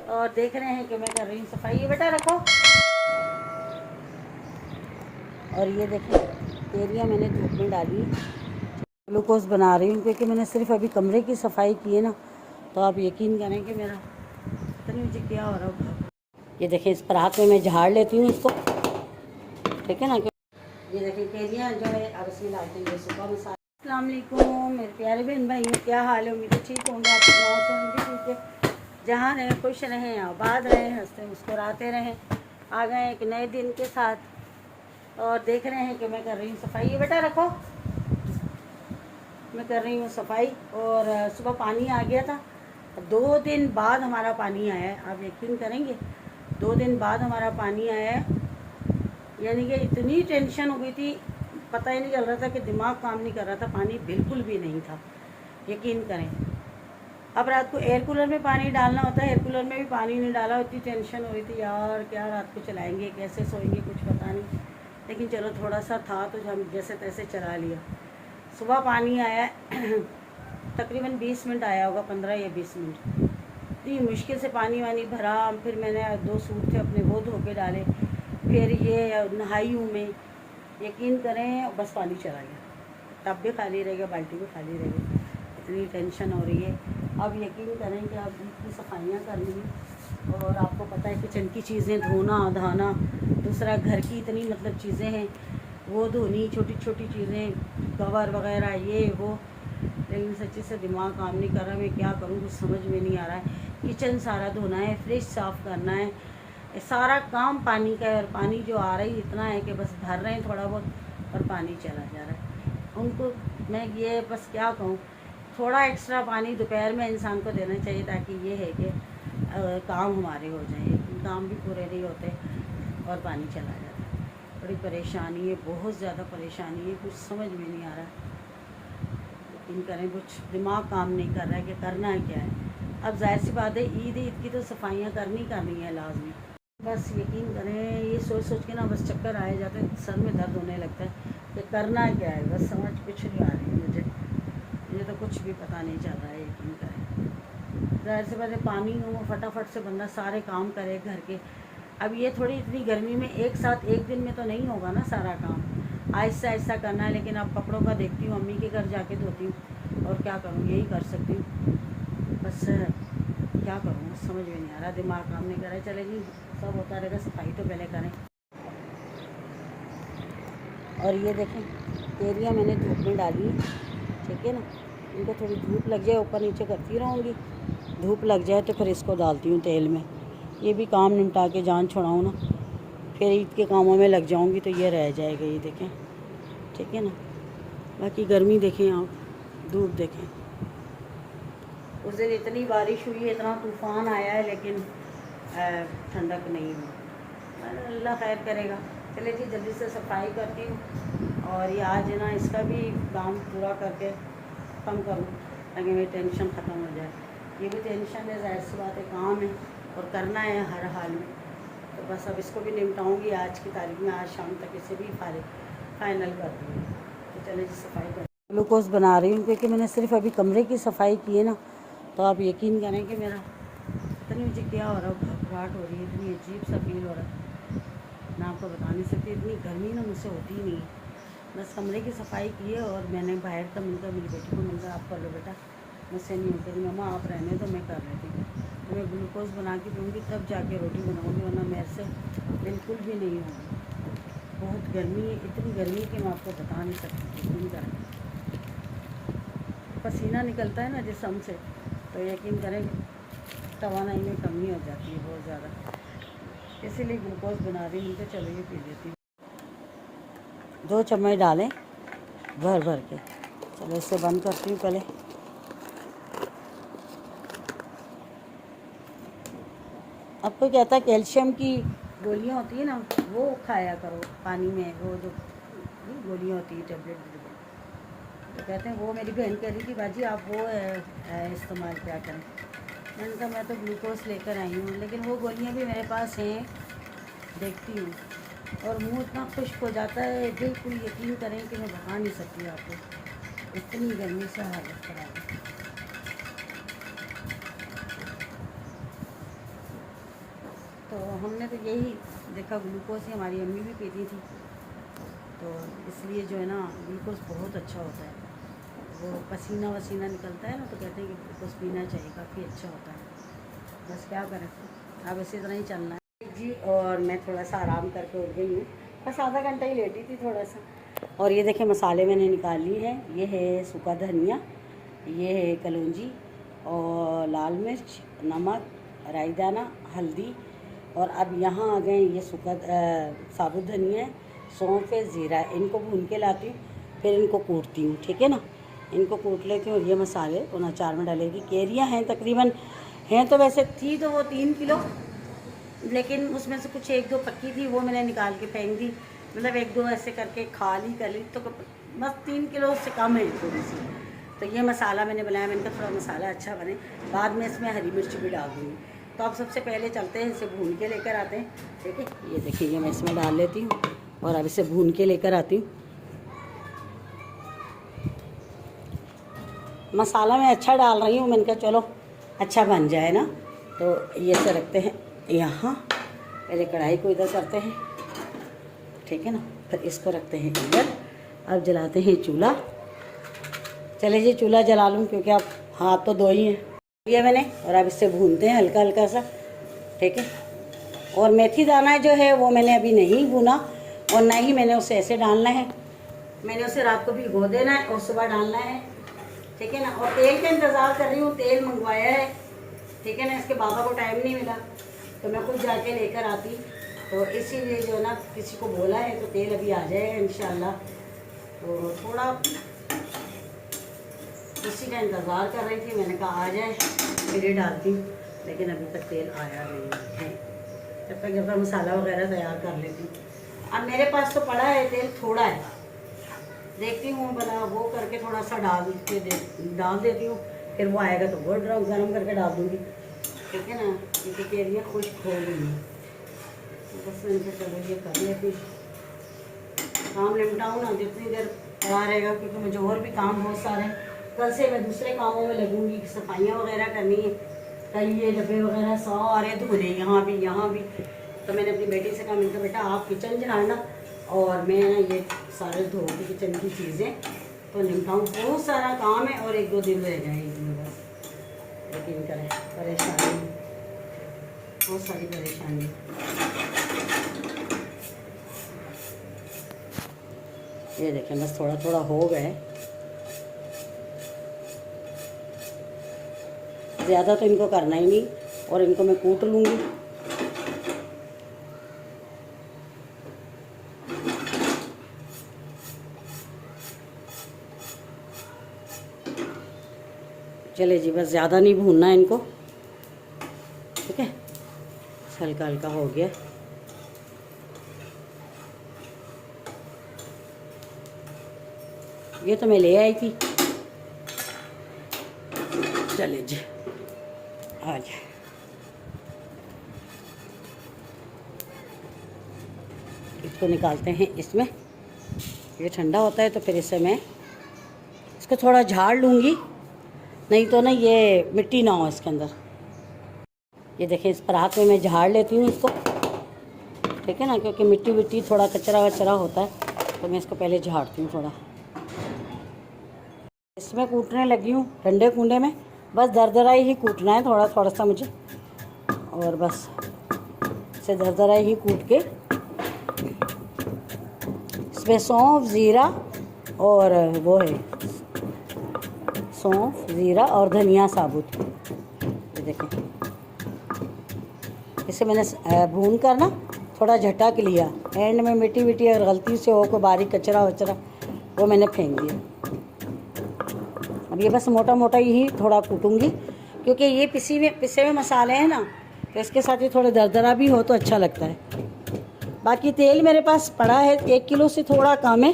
और देख रहे हैं कि मैं कर रही हूँ सफाई। ये बेटा रखो। और ये देखें केरियाँ मैंने धूप में डाली, ग्लूकोज बना रही हूँ क्योंकि मैंने सिर्फ अभी कमरे की सफाई की है ना, तो आप यकीन करें कि मेरा पता नहीं मुझे क्या हो रहा है। ये देखें इस पर हाथ में मैं झाड़ लेती हूँ इसको, ठीक है ना। ये देखें केरियाँ जो है अब इसमें डालते हैं सुबह में। अस्सलाम वालेकुम मेरे प्यारे बहन भाई, क्या हाल है? उम्मीद है ठीक होंगे, आप गाँव से होंगे ठीक है। जहाँ रहें खुश रहें, आबाद रहें, हंसते मुस्कुराते रहें। आ गए एक नए दिन के साथ और देख रहे हैं कि मैं कर रही हूँ सफाई। ये बेटा रखो। मैं कर रही हूँ सफाई और सुबह पानी आ गया था। 2 दिन बाद हमारा पानी आया है, आप यकीन करेंगे 2 दिन बाद हमारा पानी आया है। यानी कि इतनी टेंशन हो गई थी, पता ही नहीं चल रहा था कि दिमाग काम नहीं कर रहा था, पानी बिल्कुल भी नहीं था, यकीन करें। अब रात को एयर कूलर में पानी डालना होता है, एयर कूलर में भी पानी नहीं डाला। इतनी टेंशन हो रही थी यार, क्या रात को चलाएंगे, कैसे सोएंगे, कुछ पता नहीं। लेकिन चलो थोड़ा सा था तो हम जैसे तैसे चला लिया। सुबह पानी आया तकरीबन 20 मिनट आया होगा, 15 या 20 मिनट। इतनी मुश्किल से पानी वानी भरा, फिर मैंने 2 सूट थे अपने वो धो के डाले, फिर ये नहाई हूँ मैं, यकीन करें बस पानी चला गया। टब भी खाली रह गया, बाल्टी भी खाली रह गई। इतनी टेंशन हो रही है। अब यकीन करें कि अब इतनी सफाइयाँ करनी हैं और आपको पता है किचन की चीज़ें धोना धाना, दूसरा घर की इतनी मतलब चीज़ें हैं वो धोनी, छोटी छोटी चीज़ें, कवर वगैरह ये वो। लेकिन सच्ची से दिमाग काम नहीं कर रहा, मैं क्या करूँ कुछ समझ में नहीं आ रहा है। किचन सारा धोना है, फ्रिज साफ़ करना है, सारा काम पानी का है। और पानी जो आ रही इतना है कि बस भर रहे हैं थोड़ा बहुत और पानी चला जा रहा है। उनको मैं ये बस क्या कहूँ, थोड़ा एक्स्ट्रा पानी दोपहर में इंसान को देना चाहिए ताकि ये है कि काम हमारे हो जाए, काम भी पूरे नहीं होते और पानी चला जाता है। बड़ी परेशानी है, बहुत ज़्यादा परेशानी है, कुछ समझ में नहीं आ रहा। यकीन करें कुछ दिमाग काम नहीं कर रहा है कि करना है क्या है। अब जाहिर सी बात है ईद की तो सफाइयाँ करनी है लाजमी। बस यकीन करें ये सोच सोच के ना बस चक्कर आए जाते हैं, सर में दर्द होने लगता है कि करना क्या है, बस समझ कुछ नहीं आ रही है मुझे तो कुछ भी पता नहीं चल रहा है। यकीन करें जाहिर सी बात है पानी हो, फटाफट से बंदा सारे काम करे घर के। अब ये थोड़ी इतनी गर्मी में एक साथ एक दिन में तो नहीं होगा ना सारा काम, आहिस्ता आहिस्ता करना है। लेकिन अब कपड़ों का देखती हूँ, अम्मी के घर जाके धोती हूँ और क्या करूँ, यही कर सकती हूँ। बस क्या करूँ समझ में नहीं आ रहा, दिमाग काम नहीं कर रहा है। चले जी सब होता रहेगा, सफाई तो पहले करें। और ये देखें केरियाँ मैंने धूप में डाली, ठीक है ना। इनको थोड़ी धूप लग जाए, ऊपर नीचे करती रहूँगी, धूप लग जाए तो फिर इसको डालती हूँ तेल में। ये भी काम निपटा के जान छुड़ाऊँ ना, फिर ईद के कामों में लग जाऊँगी तो ये रह जाएगा। ये देखें, ठीक है ना। बाकी गर्मी देखें आप, धूप देखें। उस दिन इतनी बारिश हुई है, इतना तूफ़ान आया है, लेकिन ठंडक नहीं हुई। अल्लाह खैर करेगा। चले जी जल्दी से सफाई करती हूँ और ये आज ना इसका भी काम पूरा करके ख़त्म करूँ ताकि मेरी टेंशन ख़त्म हो जाए। ये भी टेंशन है, ज़ाहिर सी बात है, काम है और करना है हर हाल में। तो बस अब इसको भी निपटाऊँगी आज की तारीख में, आज शाम तक इसे भी फाइनल कर दूँगी। तो चले जी सफाई कर, ग्लूकोज बना रही हूँ क्योंकि मैंने सिर्फ अभी कमरे की सफाई की है ना, तो आप यकीन करें कि मेरा पता नहीं मुझे क्या हो रहा है, घबराहट हो रही है, इतनी अजीब सा फील हो रहा है, मैं आपको बता नहीं सकती। इतनी गर्मी ना मुझसे होती ही नहीं है। बस कमरे की सफाई की है और मैंने बाहर का मिलकर मेरी बेटी को मिलकर आप कर लो बेटा, मुझसे नहीं होती, मम्मा आप रहने तो मैं कर लेती हूँ। तो मैं ग्लूकोज बना के दूँगी तब जाके रोटी बनाऊँगी, वरना मेरे से बिल्कुल भी नहीं होगी। बहुत गर्मी है, इतनी गर्मी कि मैं आपको बता नहीं सकती। यकीन करें पसीना निकलता है ना जिस्म से, तो यकीन करें तवानाई में कमी हो जाती है बहुत ज़्यादा, इसीलिए ग्लूकोज बना रही हूँ। तो चलो ये पी लेती हूँ। 2 चम्मच डालें भर भर के। चलो इसे बंद करती हूँ पहले। आपको कहता है कैल्शियम की गोलियाँ होती है ना, वो खाया करो पानी में, वो जो गोलियाँ होती है टेबलेट, तो कहते हैं वो। मेरी बहन कह रही थी बाजी आप वो इस्तेमाल क्या करें। मैंने कहा मैं तो ग्लूकोज लेकर आई हूँ, लेकिन वो गोलियाँ भी मेरे पास हैं, देखती हूँ। और मुंह इतना खुश्क हो जाता है, बिल्कुल यकीन करें कि मैं बता नहीं सकती आपको, इतनी गर्मी से हालत ख़राब है। तो हमने तो यही देखा, ग्लूकोज ही हमारी अम्मी भी पीती थी, तो इसलिए जो है ना ग्लूकोज बहुत अच्छा होता है। वो पसीना वसीना निकलता है ना, तो कहते हैं कि ग्लूकोज पीना चाहिए, काफ़ी अच्छा होता है। बस क्या करें, अब इसी तरह ही चलना है जी। और मैं थोड़ा सा आराम करके उठ गई हूँ, बस आधा घंटा ही लेटी थी थोड़ा सा। और ये देखें मसाले मैंने निकाल ली है। ये है सूखा धनिया, ये है कलौंजी और लाल मिर्च, नमक, राई दाना, हल्दी। और अब यहाँ आ गए ये सूखा साबुत धनिया है, सौंफ है, ज़ीरा है। इनको भून के लाती हूँ, फिर इनको कूटती हूँ, ठीक है ना। इनको कूट लेती हूँ और ये मसाले उन अचार में डालेगी। केरियाँ हैं तकरीबन, हैं तो वैसे थी तो वो 3 किलो, लेकिन उसमें से कुछ 1-2 पक्की थी, वो मैंने निकाल के फेंक दी। मतलब 1-2 ऐसे करके खा ली कर ली, तो बस 3 किलो से कम है थोड़ी सी। तो ये मसाला मैंने बनाया, मैंने कहा थोड़ा मसाला अच्छा बने, बाद में इसमें हरी मिर्च भी डाल दूँगी। तो अब सबसे पहले चलते हैं, इसे भून के लेकर आते हैं, ठीक है। ये देखिए, ये मैं इसमें डाल लेती हूँ और अब इसे भून के लेकर आती हूँ। मसाला मैं अच्छा डाल रही हूँ, मैंने कहा चलो अच्छा बन जाए ना। तो ये से रखते हैं यहाँ, पहले कढ़ाई को इधर करते हैं, ठीक है ना, फिर इसको रखते हैं इधर। अब जलाते हैं चूल्हा। चले जी चूल्हा जला लूँ, क्योंकि अब हाथ तो दो ही हैं ये मैंने। और अब इससे भूनते हैं हल्का हल्का सा, ठीक है। और मेथी दाना जो है वो मैंने अभी नहीं भुना, और ना ही मैंने उसे ऐसे डालना है, मैंने उसे रात को भिगो देना है और सुबह डालना है, ठीक है ना। और तेल का इंतज़ार कर रही हूँ, तेल मंगवाया है, ठीक है ना। इसके बाबा को टाइम नहीं मिला तो मैं खुद जाके लेकर आती, तो इसीलिए जो है ना किसी को बोला है, तो तेल अभी आ जाएगा इंशाल्लाह। तो थोड़ा उसी का इंतज़ार कर रही थी, मैंने कहा आ जाए फिर ही डालती हूँ, लेकिन अभी तक तेल आया नहीं है। जब तक मसाला वगैरह तैयार कर लेती हूँ। अब मेरे पास तो पड़ा है तेल, थोड़ा है, देखती हूँ भला वो करके थोड़ा सा डाल देती हूँ, फिर वो आएगा तो वो गर्म करके डाल दूँगी, ठीक है ना। क्योंकि केरियाँ खुश्क हो गई हैं, बस मैंने कहा चलो ये कर लेती, काम निपटाऊँ ना जितनी देर पड़ा रहेगा, क्योंकि मुझे और भी काम बहुत सारे। कल से मैं दूसरे कामों में लगूंगी, सफाइयाँ वगैरह करनी है, कल ये डब्बे वगैरह सारे धोने, यहाँ भी। तो मैंने अपनी बेटी से कहा, मैंने कहा बेटा आप किचन झाड़ना और मैं ना ये सारे धो के किचन की चीज़ें तो निपटाऊँ। बहुत सारा काम है और 1-2 दिन रह जाएगी बस, लेकिन करें परेशानी, बहुत सारी परेशानी। ये देखें बस थोड़ा थोड़ा हो गए, ज़्यादा तो इनको करना ही नहीं, और इनको मैं कूट लूँगी। चले जी, बस ज़्यादा नहीं भूनना है इनको, ठीक है। हल्का हल्का हो गया। ये तो मैं ले आई थी, चले जी आ जाए। इसको निकालते हैं इसमें, ये ठंडा होता है तो फिर इससे मैं इसको थोड़ा झाड़ लूँगी, नहीं तो ना ये मिट्टी ना हो इसके अंदर। ये देखें इस परात में मैं झाड़ लेती हूँ इसको, ठीक है ना, क्योंकि मिट्टी विट्टी थोड़ा कचरा वचरा होता है, तो मैं इसको पहले झाड़ती हूँ थोड़ा। इसमें कूटने लगी हूँ ठंडे कुंडे में, बस दरदरा ही कूटना है थोड़ा थोड़ा सा मुझे, और बस इसे दरदरा ही कूट के इसमें सौंफ, ज़ीरा और वो है सौंफ, ज़ीरा और धनिया साबुत, ये देखें। इसे मैंने भून कर ना थोड़ा झटक लिया, एंड में मिट्टी विट्टी अगर गलती से हो कोई बारीक कचरा वचरा वो मैंने फेंक दिया। अब ये बस मोटा मोटा ही थोड़ा कूटूँगी, क्योंकि ये पिसे हुए मसाले हैं ना, तो इसके साथ ही थोड़ा दरदरा भी हो तो अच्छा लगता है। बाकी तेल मेरे पास पड़ा है, 1 किलो से थोड़ा कम है,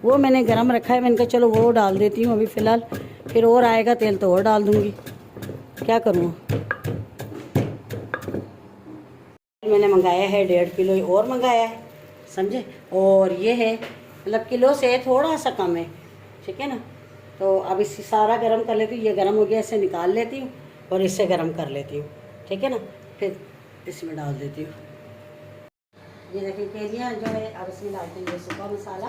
वो मैंने गरम रखा है, मैंने कहा चलो वो डाल देती हूँ अभी फ़िलहाल, फिर और आएगा तेल तो और डाल दूँगी, क्या करूँ। मैंने मंगाया है 1.5 किलो और मंगाया है, समझे। और ये है मतलब किलो से थोड़ा सा कम है, ठीक है ना। तो अब इसे सारा गरम कर लेती हूँ, ये गरम हो गया, इसे निकाल लेती हूँ और इससे गरम कर लेती हूँ, ठीक है ना। फिर इसमें डाल देती हूँ। ये देखिए केरियाँ जो है, अब इसमें डालते हैं ये सूखा मसाला,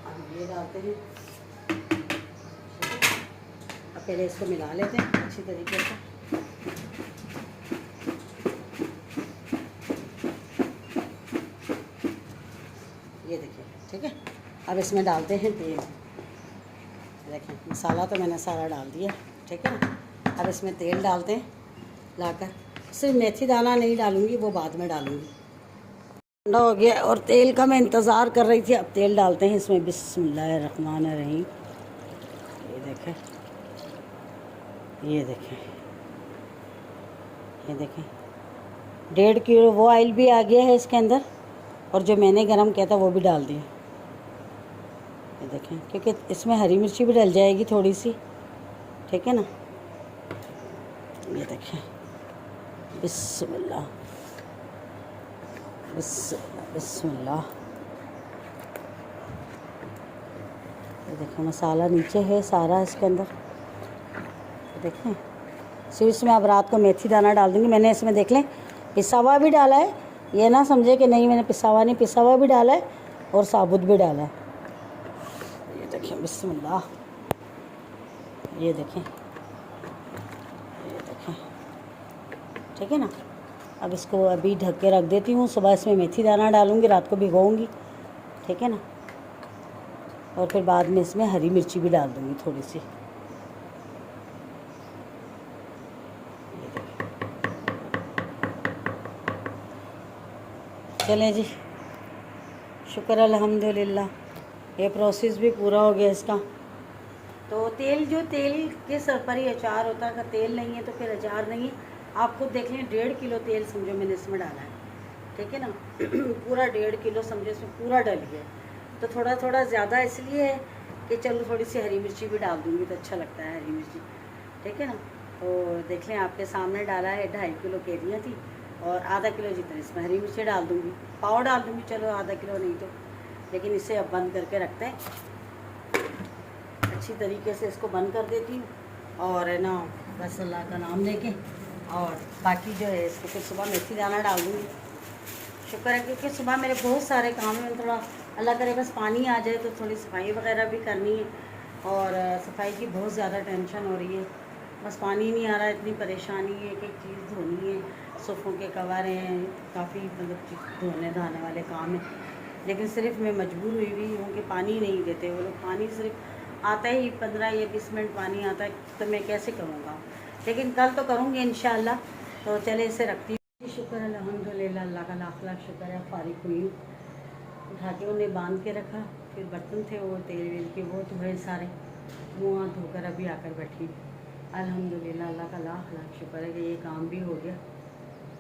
अब ये डालते हैं। अब पहले इसको मिला लेते हैं अच्छी तरीके से। ये देखिए, ठीक है। अब इसमें डालते हैं तेल। देखें मसाला तो मैंने सारा डाल दिया, ठीक है ना। अब इसमें तेल डालते हैं लाकर। सिर्फ मेथी दाना नहीं डालूँगी, वो बाद में डालूँगी। ठंडा हो गया और तेल का मैं इंतज़ार कर रही थी। अब तेल डालते हैं इसमें। बिस्मिल्लाहिर्रहमानिर्रहीम। ये देखें, ये देखें, ये देखें, 1.5 किलो वो ऑयल भी आ गया है इसके अंदर, और जो मैंने गरम किया था वो भी डाल दिया। ये देखें, क्योंकि इसमें हरी मिर्ची भी डल जाएगी थोड़ी सी, ठीक है ना। ये देखें, बिस्मिल्लाह बिस्मिल्लाह। ये देखें मसाला नीचे है सारा इसके अंदर। देखें, सिर्फ इसमें अब रात को मेथी दाना डाल दूँगी। मैंने इसमें देख लें पिसा हुआ भी डाला है, ये ना समझे कि नहीं मैंने पिसा हुआ नहीं, पिसा हुआ भी डाला है और साबुत भी डाला है। ये देखें, बिस्मिल्लाह। ये देखें, ये देखें, ठीक है ना। अब इसको अभी ढक के रख देती हूँ। सुबह इसमें मेथी दाना डालूँगी, रात को भिगोऊँगी, ठीक है ना। और फिर बाद में इसमें हरी मिर्ची भी डाल दूँगी थोड़ी सी। चलें जी, शुक्र अल्हम्दुलिल्लाह, ये प्रोसेस भी पूरा हो गया इसका। तो तेल के सर पर ही अचार होता है, अगर तेल नहीं है तो फिर अचार नहीं है। आप खुद देख लें, 1.5 किलो तेल समझो मैंने इसमें डाला है, ठीक है ना। पूरा 1.5 किलो समझो इसमें पूरा डल गया। तो थोड़ा थोड़ा ज़्यादा इसलिए है कि चलो थोड़ी सी हरी मिर्ची भी डाल दूँगी तो अच्छा लगता है हरी मिर्ची, ठीक है ना। तो देख लें, आपके सामने डाला है। 2.5 किलो केरियाँ थी और आधा किलो जितनी इसमें हरी मिर्ची डाल दूँगी, पाव डाल दूँगी, चलो आधा किलो नहीं तो। लेकिन इसे अब बंद करके रखते हैं, अच्छी तरीके से इसको बंद कर देती हूँ। और है ना, बस अल्लाह का नाम लेके, और बाकी जो है इसको फिर सुबह मेथी दाना डाल दूँगी। शुक्र है, क्योंकि सुबह मेरे बहुत सारे काम हैं। थोड़ा अल्लाह करे बस पानी आ जाए तो थोड़ी सफाई वगैरह भी करनी है, और सफाई की बहुत ज़्यादा टेंशन हो रही है। बस पानी नहीं आ रहा, इतनी परेशानी है कि चीज़ धोनी है, सोफ़ों के कवर हैं, काफ़ी मतलब धोने धाने वाले काम हैं। लेकिन सिर्फ मैं मजबूर हुई हूँ कि पानी नहीं देते वो लोग। पानी सिर्फ आता ही 15 या 20 मिनट पानी आता है, तो मैं कैसे करूँगा। लेकिन कल तो करूँगी इंशाअल्लाह। तो चले इसे रखती हूँ। शुक्र अल्हम्दुलिल्लाह, अल्लाह का लाख लाख शुक्र है। फारिग हुई हूँ, उठा के उन्हें बांध के रखा। फिर बर्तन थे वो तेल वेल के, वो तो भाई सारे मुँह हाथ धोकर अभी आकर बैठी। अल्हम्दुलिल्लाह, अल्लाह का लाख लाख शुक्र है कि ये काम भी हो गया।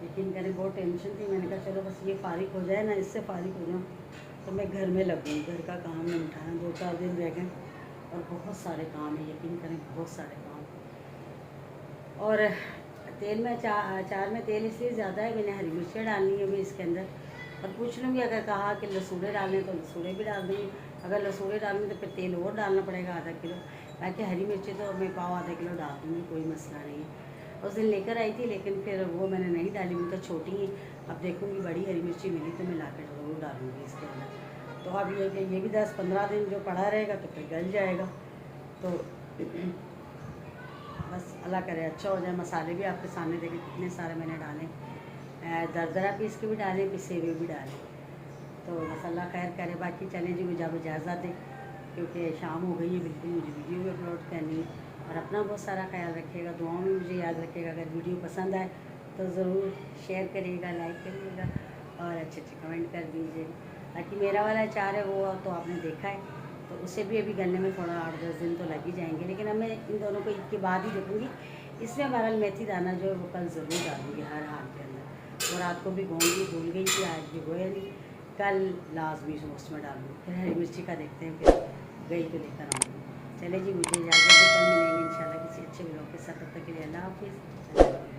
लेकिन मैंने बहुत टेंशन थी, मैंने कहा चलो बस ये फारिग हो जाए ना, इससे फारिग हो जाऊँ तो मैं घर में लगूँ। घर का काम निपटाना, 2-4 दिन रह गए और बहुत सारे काम है, यकीन करें बहुत सारे काम। और तेल में अचार में तेल इसलिए ज़्यादा है, मैंने हरी मिर्चियाँ डालनी है भी इसके अंदर। और पूछ लूँगी, अगर कहा कि लसूड़े डालने तो लसूड़े भी डाल दूँगी। अगर लसूड़े डालने तो फिर तेल और डालना पड़ेगा आधा किलो। बाकी हरी मिर्ची तो मैं पाव आधा किलो डाल दूँगी, कोई मसला नहीं है। उस दिन लेकर आई थी, लेकिन फिर वो मैंने नहीं डाली, वो तो छोटी है। अब देखूँगी बड़ी हरी मिर्ची मिली तो मैं ला कर ज़रूर डालूँगी इसके अंदर। तो अब ये भी 10-15 दिन जो पड़ा रहेगा तो फिर गल जाएगा। तो बस अल्लाह करे अच्छा हो जाए। मसाले भी आपके सामने देखें कितने सारे मैंने डाले, दरदरा पीस के भी डाले, पिसे हुए भी डाले। तो बस अल्लाह खैर करे। बाकी चलें जी, मुझे अब इजाज़त दें क्योंकि शाम हो गई है बिल्कुल, मुझे वीडियो भी अपलोड करनी है। और अपना बहुत सारा ख्याल रखिएगा, दुआओं में मुझे याद रखिएगा। अगर वीडियो पसंद आए तो ज़रूर शेयर करिएगा, लाइक करिएगा और अच्छे अच्छे कमेंट कर दीजिएगा। बाकी मेरा वाला अचार है वो तो आपने देखा है, तो उसे भी अभी गलने में थोड़ा 8-10 दिन तो लग ही जाएंगे। लेकिन अब मैं इन दोनों को ईद के बाद ही देखूँगी। इसमें हमारा मेथी दाना जो है वो कल ज़रूर डालूँगी हर हाल के अंदर। और रात को भी भिगोऊँगी, भूल गई थी, आज भी गोया नहीं, कल लाजमी उसमें डालूँगी। फिर हरी मिर्ची का देखते हैं, फिर गई तो लेकर आऊँगी। चले जी, मुझे इजाज़त है, कल मिलेंगे इंशाल्लाह किसी अच्छे ब्लॉग के साथ। तब तक के लिए अल्लाह हाफ़िज़।